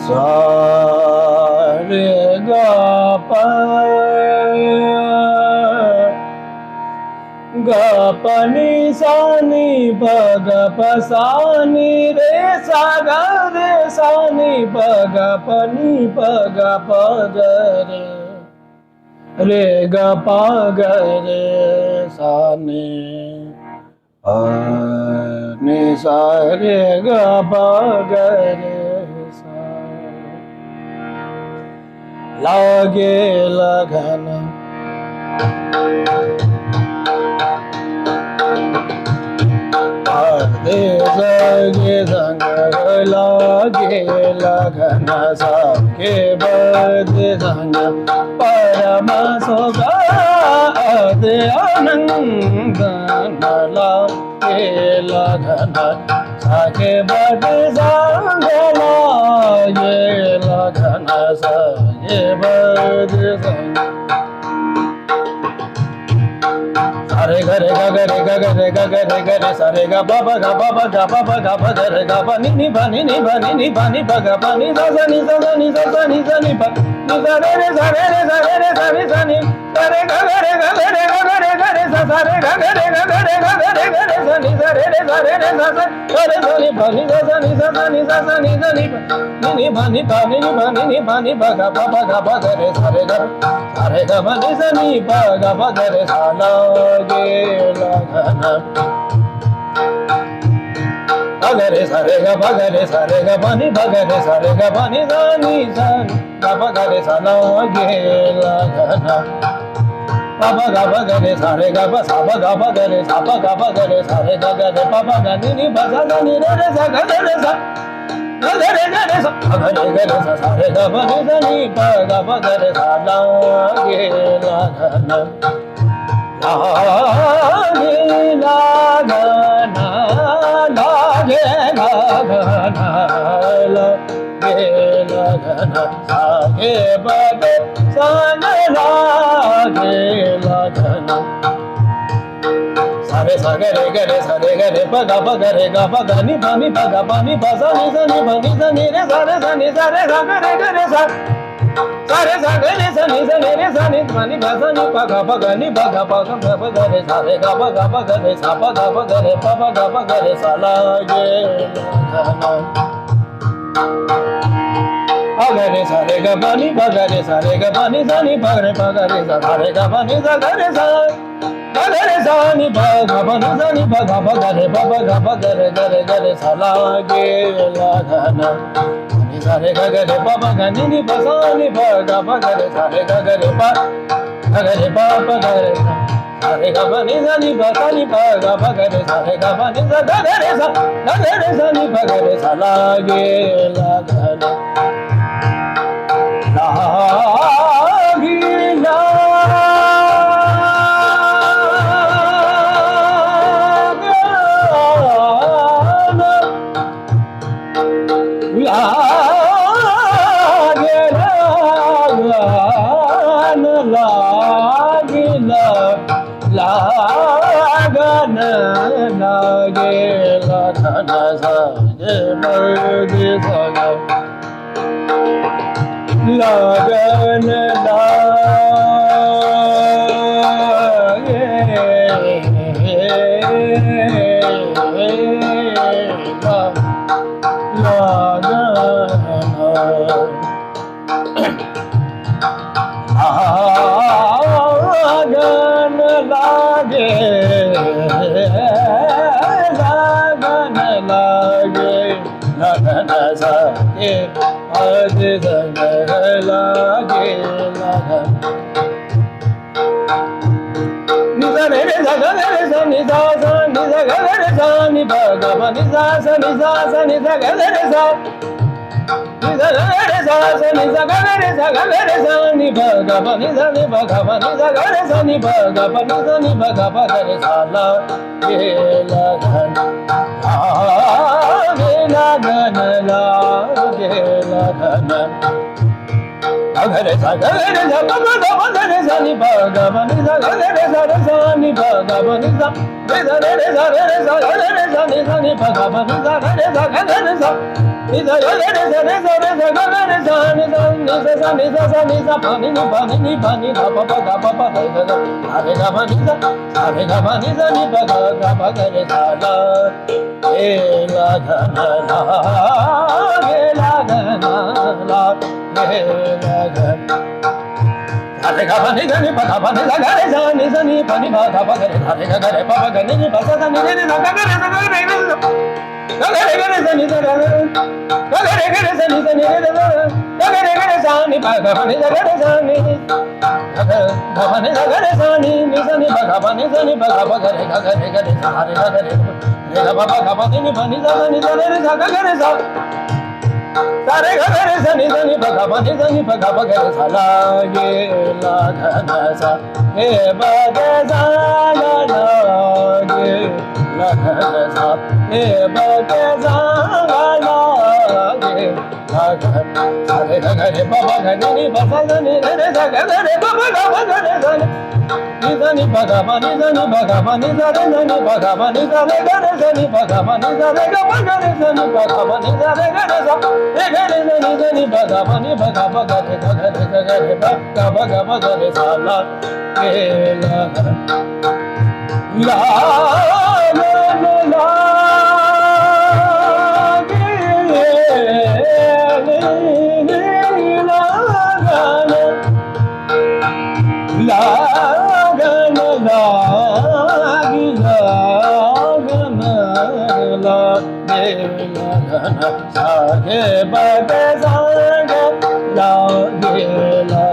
सा रे गा पा ग प नि सा नि प ग प सा नि रे सा ग रे सा नि प ग प नि प ग प ग रे ग प ग रे सा नि नि सा रे ग प ग रे सा लागे लगन गे संग लागे लगन सके बद संग परम सोगा दे आनंद लागे लगन सके बद संग लागे लगन सके बद संग सारे गरे गरे गरे गरे गरे सारे गा बाबा गा बाबा गा बाबा गा ब गरे गा बा नि बा नि बा नि बा नि बा गा बा नि सा सा नि सा सा नि सा सा नि सा नि बा नि सा रे रे सा रे रे सा रे रे सा रे सा नि सा रे गा गरे गरे गरे गरे सा सा रे गा गरे गरे गरे गरे सा नि सा रे रे सा रे रे सा सा रे सा नि बा नि सा सा नि सा सा नि सा सा नि सा नि बा नि बा नि बा नि बा नि बा गा बा गरे सा रे गा बा नि सा नि बा गा बा गरे सा ला बगरे सारे गा बगरे सारे गा बनी बगरे सारे गा बनी जानी जानी गा बगरे साला गे लगना बाबा गा बगरे सारे गा बसा गा बगरे सापा गा बगरे सारे गा गरे पापा गा नी बसा गा नी रे सा गा रे सा गरे गरे सा गरे गरे सा सारे गा बनी जानी गा बगरे साला गे लगना लागे लगना लागे लगना लागे लगना सागे बद संग लागे लगना सारे सागे रे गरे पगा पगरे गा पगा नि पानी पगा पानी पसा नि सनी बनी सनी रे सारे सनी सारे सागे रे सा सारे सागे रे सनी सनी रे सनी पानी पसा नि पगा पगा नि पगा पगा पगा रे सारे गा पगा रे सा पगा रे पगा रे साला गे लगना अगरे सारे गा पानी पगा रे सारे गा पानी सनी पगरे पगा रे सा सारे गा पानी सा गरे सा गरे सा नि पगा पानी सनी पगा रे पगा रे गरे गरे साला गे लगना सारे गा गरे पापा गा नि पसा नि पगा रे सारे गा गरे पा गरे पापा गरे सारे गा पानी सनी पसा नि पगा रे सारे गा पानी सा गरे सा नि पगा रे साला गे लगना लागी लगन लागे लगन सगे मर्दी सगा लगन लागे लगन लागे लगन लागे लगन सगे आज संग लागे लगन नि सा रे रे सा गा रे सा नि सा सा नि सा गा रे सा नि प गा प नि सा सा नि सा सा नि सा गा रे सा नि सा गा रे सा सा नि सा गा रे सा नि प गा प नि सा गा प नि सा गा रे सा नि प गा प नि सा नि प गा प गा रे सा ला गे लगन लागे लगन लागे लगन अगरे सा गरे सा गा रे सा नि प गा प नि सा गा रे सा नि प गा प नि सा रे सा नि सा नि प गा प नि सा गा रे सा ni sa ga ga re sa ga ga re sa ni sa ni sa ni sa pa ni pa ni pa ni da pa pa ga ga ga re ga pa ni sa ni pa ga re sa la ge la ga na la ge la ga na la ge la ga re ga pa ni sa ni pa ga re sa ni pa ni pa ga re sa re ga re pa ga ni pa sa ni re sa ga re sa ga re ga re ga re sa ni sa ga re ga re sa ni sa ni re sa ga re sa ni pa ga pa ni sa ga re sa ni ga pa ni sa ga re sa ni sa ni pa ga pa ni sa ni pa ga ga re sa re ga re ga pa ga pa ni pa ni sa re sa ga re sa sa re ga re sa ni pa ga pa ga re sa la ge la ga na sa ge ba ge sa la la ge la ga na sa ge ba ge sa la la ge la ga sa re ga re pa ga ni pa sa ni re sa ga re pa ga re sa ni sa ni pa ga ni sa ni pa ga ni sa re ni pa ga ni sa re ga re sa ni pa ga ni sa re ga re sa ni pa ga ni sa re ga re sa re ga re sa ni pa ga re ga re sa la ge la la la sa ge ba ge sa ge la ge la